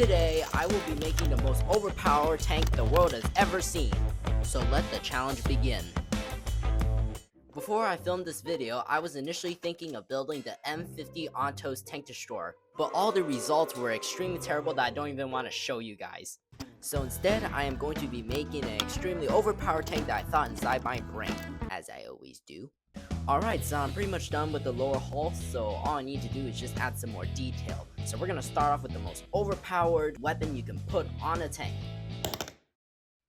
Today, I will be making the most overpowered tank the world has ever seen. So let the challenge begin. Before I filmed this video, I was initially thinking of building the M50 Ontos tank destroyer, but all the results were extremely terrible that I don't even want to show you guys. So instead, I am going to be making an extremely overpowered tank that I thought inside my brain, as I always do. Alright, so I'm pretty much done with the lower hull, so all I need to do is just add some more detail. So we're gonna start off with the most overpowered weapon you can put on a tank.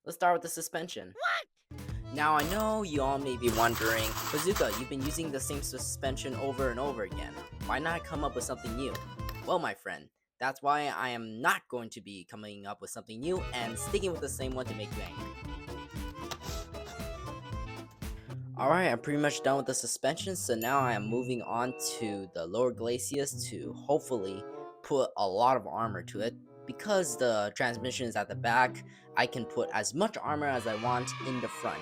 Let's start with the suspension. What? Now I know you all may be wondering, Bazooka, you've been using the same suspension over and over again. Why not come up with something new? Well, my friend, that's why I am not going to be coming up with something new and sticking with the same one to make you angry. Alright, I'm pretty much done with the suspension, so now I am moving on to the lower glacis to hopefully put a lot of armor to it. Because the transmission is at the back, I can put as much armor as I want in the front.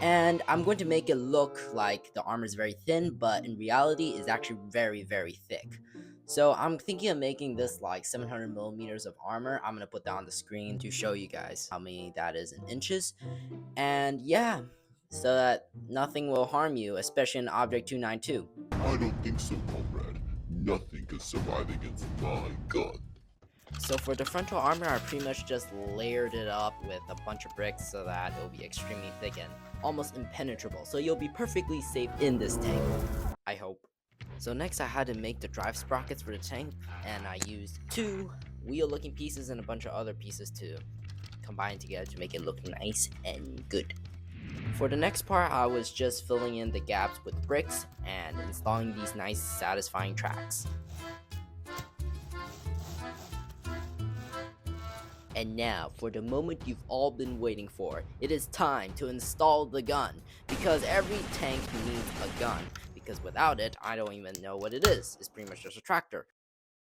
And I'm going to make it look like the armor is very thin, but in reality it's actually very, very thick. So I'm thinking of making this like 700 millimeters of armor. I'm going to put that on the screen to show you guys how many that is in inches. And yeah, so that nothing will harm you, especially in Object 292. I don't think so, comrade. Nothing can survive against my gun. So for the frontal armor, I pretty much just layered it up with a bunch of bricks so that it'll be extremely thick and almost impenetrable. So you'll be perfectly safe in this tank, I hope. So next I had to make the drive sprockets for the tank, and I used 2 wheel looking pieces and a bunch of other pieces to combine together to make it look nice and good. For the next part, I was just filling in the gaps with bricks and installing these nice satisfying tracks. And now, for the moment you've all been waiting for, it is time to install the gun, because every tank needs a gun, because without it, I don't even know what it is. It's pretty much just a tractor.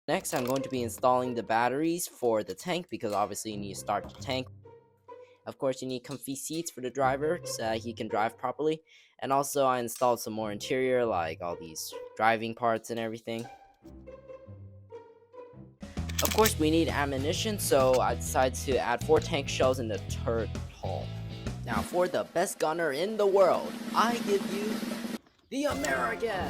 Next, I'm going to be installing the batteries for the tank, because obviously you need to start the tank. Of course, you need comfy seats for the driver so that he can drive properly. And also, I installed some more interior, like all these driving parts and everything. Of course, we need ammunition, so I decided to add 4 tank shells in the turret hull. Now, for the best gunner in the world, I give you the American!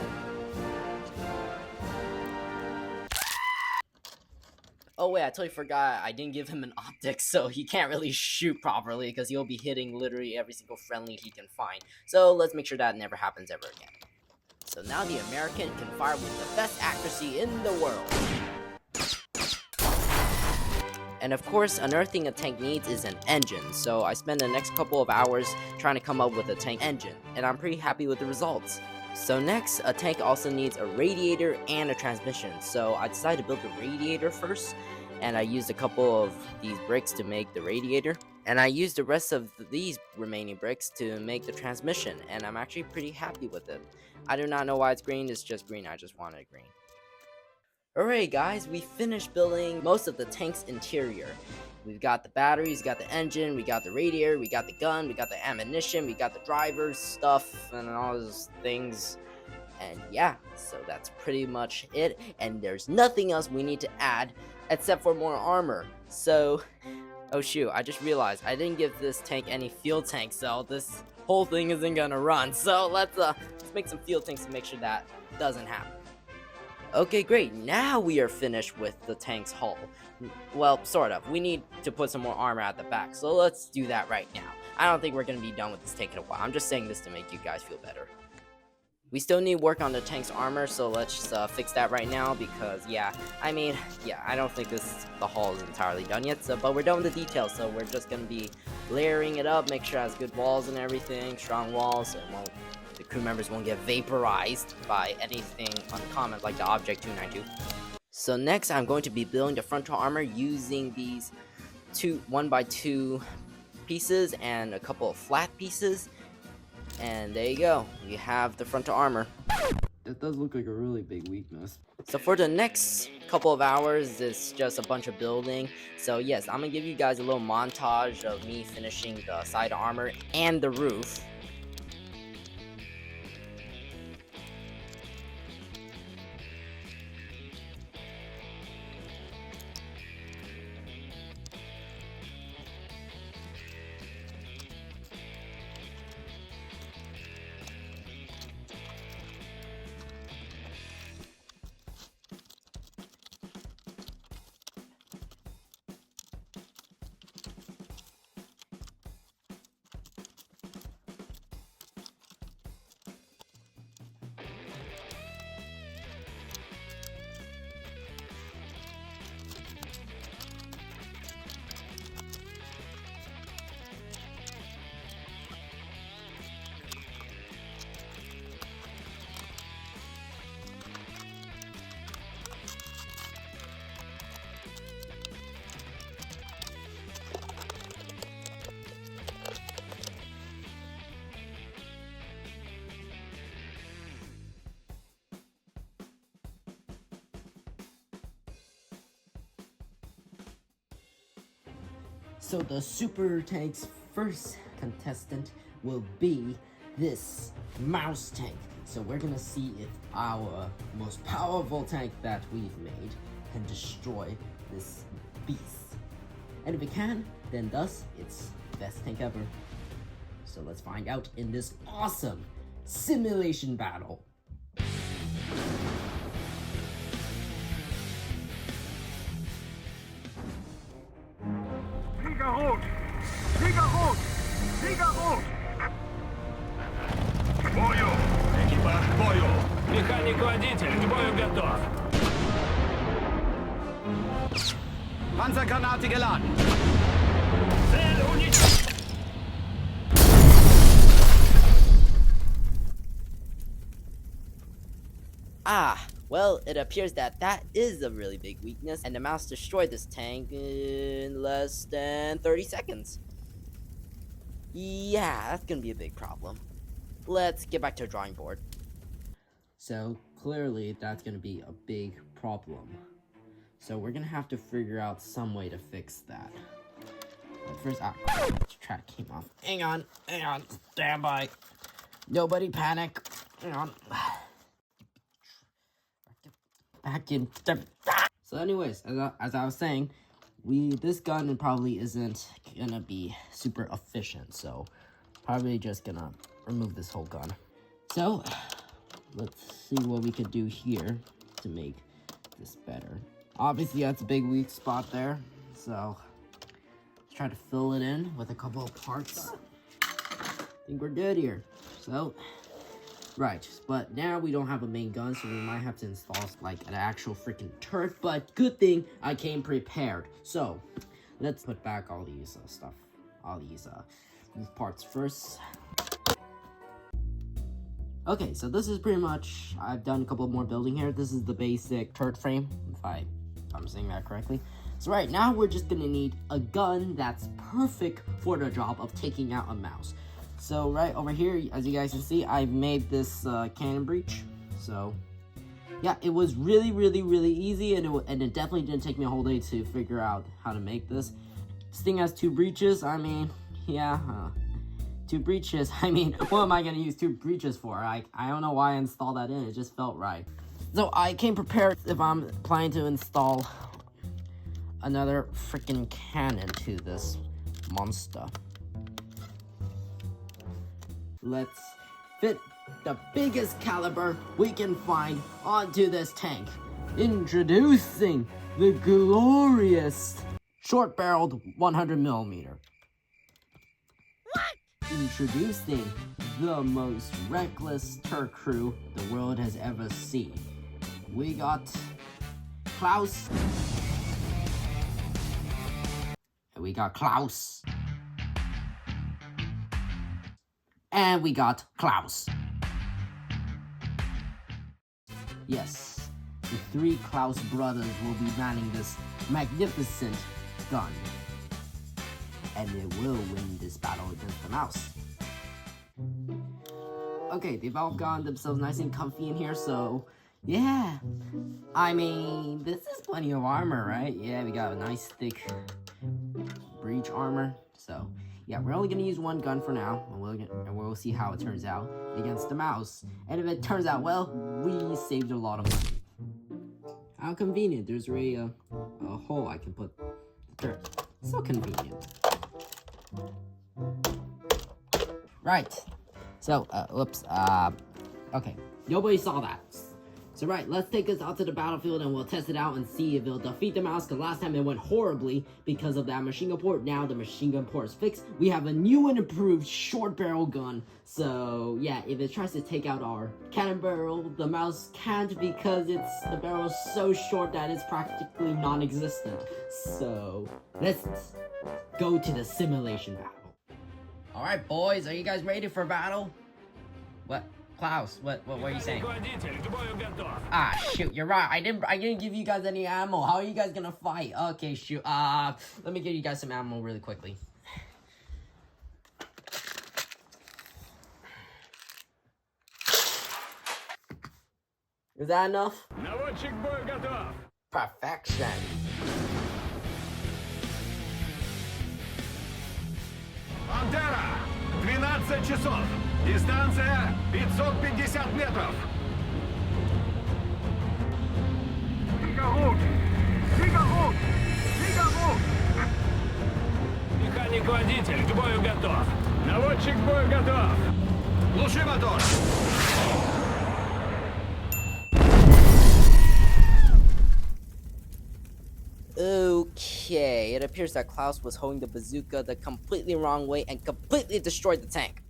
Oh wait, I totally forgot, I didn't give him an optic, so he can't really shoot properly because he'll be hitting literally every single friendly he can find. So let's make sure that never happens ever again. So now the American can fire with the best accuracy in the world. And of course, another thing a tank needs is an engine, so I spent the next couple of hours trying to come up with a tank engine, and I'm pretty happy with the results. So next, a tank also needs a radiator and a transmission, so I decided to build the radiator first, and I used a couple of these bricks to make the radiator, and I used the rest of these remaining bricks to make the transmission, and I'm actually pretty happy with it. I do not know why it's green, it's just green, I just wanted it green. Alright guys, we finished building most of the tank's interior. We've got the batteries, got the engine, we got the radiator, we got the gun, we got the ammunition, we got the driver's stuff, and all those things. And yeah, so that's pretty much it, and there's nothing else we need to add except for more armor. So, oh shoot, I just realized I didn't give this tank any fuel tanks, so this whole thing isn't gonna run. So let's make some fuel tanks to make sure that doesn't happen. Okay, great. Now we are finished with the tank's hull. Well, sort of. We need to put some more armor at the back, so let's do that right now. I don't think we're going to be done with this tank in a while. I'm just saying this to make you guys feel better. We still need work on the tank's armor, so let's fix that right now because, I don't think the hull is entirely done yet, but we're done with the details, so we're just going to be layering it up, make sure it has good walls and everything, strong walls, so the crew members won't get vaporized by anything uncommon like the Object 292. So next, I'm going to be building the frontal armor using these 1x2 pieces and a couple of flat pieces. And there you go, we have the frontal armor. That does look like a really big weakness. So for the next couple of hours, it's just a bunch of building. So yes, I'm gonna give you guys a little montage of me finishing the side armor and the roof. So the super tank's first contestant will be this mouse tank. So we're gonna see if our most powerful tank that we've made can destroy this beast. And if it can, then thus it's the best tank ever. So let's find out in this awesome simulation battle. Flieger rot! Flieger rot! Flieger rot! К бою! Экипаж к бою! Механик-водитель к бою готов! Panzergranate geladen! Цель уничтожена! Ah, well, it appears that that is a really big weakness, and the mouse destroyed this tank in less than 30 seconds. Yeah, that's gonna be a big problem. Let's get back to the drawing board. So, clearly, that's gonna be a big problem. So, we're gonna have to figure out some way to fix that. But first, track came off. Hang on, stand by. Nobody panic. Hang on. Back in. So anyways, as I was saying, this gun probably isn't gonna be super efficient, so probably just gonna remove this whole gun. So let's see what we could do here to make this better. Obviously that's a big weak spot there, so let's try to fill it in with a couple of parts. I think we're good here. So right, but now we don't have a main gun, so we might have to install like an actual freaking turret, but good thing I came prepared. So let's put back all these these parts first. Okay, so this is pretty much, I've done a couple more building here. This is the basic turret frame, if I'm saying that correctly. So right now we're just gonna need a gun that's perfect for the job of taking out a mouse. So right over here, as you guys can see, I made this cannon breech. So yeah, it was really easy, and it definitely didn't take me a whole day to figure out how to make this. This thing has 2 breaches. I mean, yeah, 2 breaches. I mean, what am I gonna use 2 breaches for? I don't know why I installed that in. It just felt right. So I came prepared if I'm planning to install another freaking cannon to this monster. Let's fit the biggest caliber we can find onto this tank. Introducing the glorious short-barreled 100mm. What? Introducing the most reckless turret crew the world has ever seen. We got Klaus. And we got Klaus. And we got Klaus. Yes, the 3 Klaus brothers will be manning this magnificent gun. And they will win this battle against the mouse. Okay, they've all gotten themselves nice and comfy in here, so yeah. I mean, this is plenty of armor, right? Yeah, we got a nice thick breach armor, so yeah, we're only gonna use 1 gun for now, and we'll see how it turns out against the mouse. And if it turns out well, we saved a lot of money. How convenient! There's already a hole I can put the turret. So convenient. Right. So, whoops. Okay. Nobody saw that. So right, let's take this out to the battlefield and we'll test it out and see if it'll defeat the mouse, because last time it went horribly because of that machine gun port. Now the machine gun port is fixed. We have a new and improved short barrel gun. So yeah, if it tries to take out our cannon barrel, the mouse can't, because the barrel is so short that it's practically non-existent. So let's go to the simulation battle. Alright boys, are you guys ready for battle? What? Klaus, what are you saying? Ah, shoot, you're right. I didn't give you guys any ammo. How are you guys gonna fight? Okay, shoot. Let me give you guys some ammo really quickly. Is that enough? Perfection. часов. Дистанция 550 метров. Механик-водитель к бою готов. Наводчик к бою готов. Глуши мотор. Okay, it appears that Klaus was holding the bazooka the completely wrong way and completely destroyed the tank.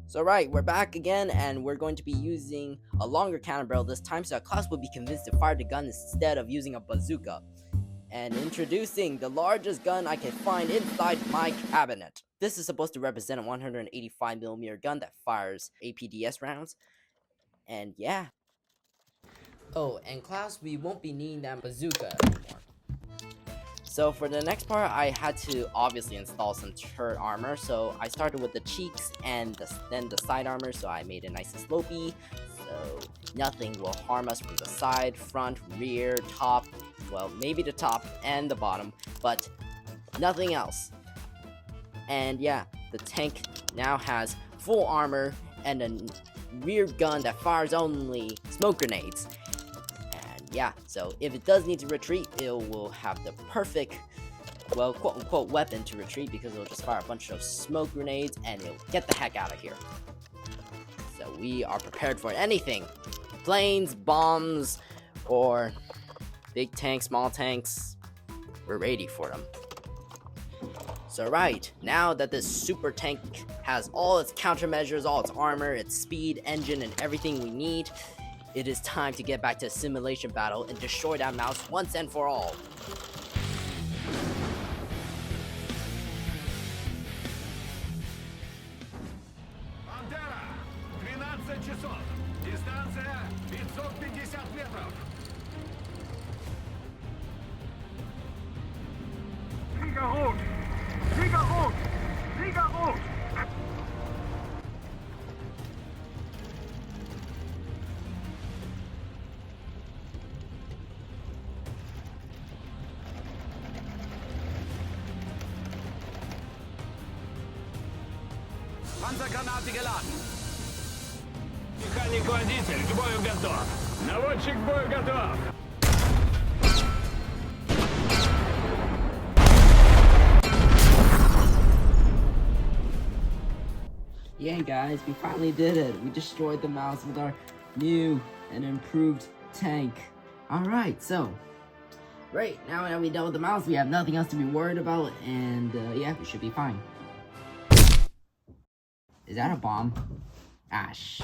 So right, we're back again, and we're going to be using a longer cannon barrel this time so that Klaus will be convinced to fire the gun instead of using a bazooka. And introducing the largest gun I can find inside my cabinet. This is supposed to represent a 185mm gun that fires APDS rounds. And yeah. Oh, and Klaus, we won't be needing that bazooka anymore. So for the next part, I had to obviously install some turret armor. So I started with the cheeks and then the side armor. So I made it nice and slopey, so nothing will harm us from the side, front, rear, top. Well, maybe the top and the bottom, but nothing else. And yeah, the tank now has full armor and a rear gun that fires only smoke grenades. Yeah, so if it does need to retreat, it will have the perfect, well, quote-unquote weapon to retreat, because it'll just fire a bunch of smoke grenades and it'll get the heck out of here. So we are prepared for anything. Planes, bombs, or big tanks, small tanks. We're ready for them. So right, now that this super tank has all its countermeasures, all its armor, its speed, engine, and everything we need, it is time to get back to a simulation battle and destroy that mouse once and for all. Пантера, 12 часов. Дистанция 550 метров. Sieger rot! Sieger rot! Sieger rot! Panzergranate geladen. Механик-водитель к бою готов. Наводчик к бою готов. Yeah, guys, we finally did it. We destroyed the mouse with our new and improved tank. Alright, so, great. Now that we dealt with the mouse, we have nothing else to be worried about, and yeah, we should be fine. Is that a bomb? Ash.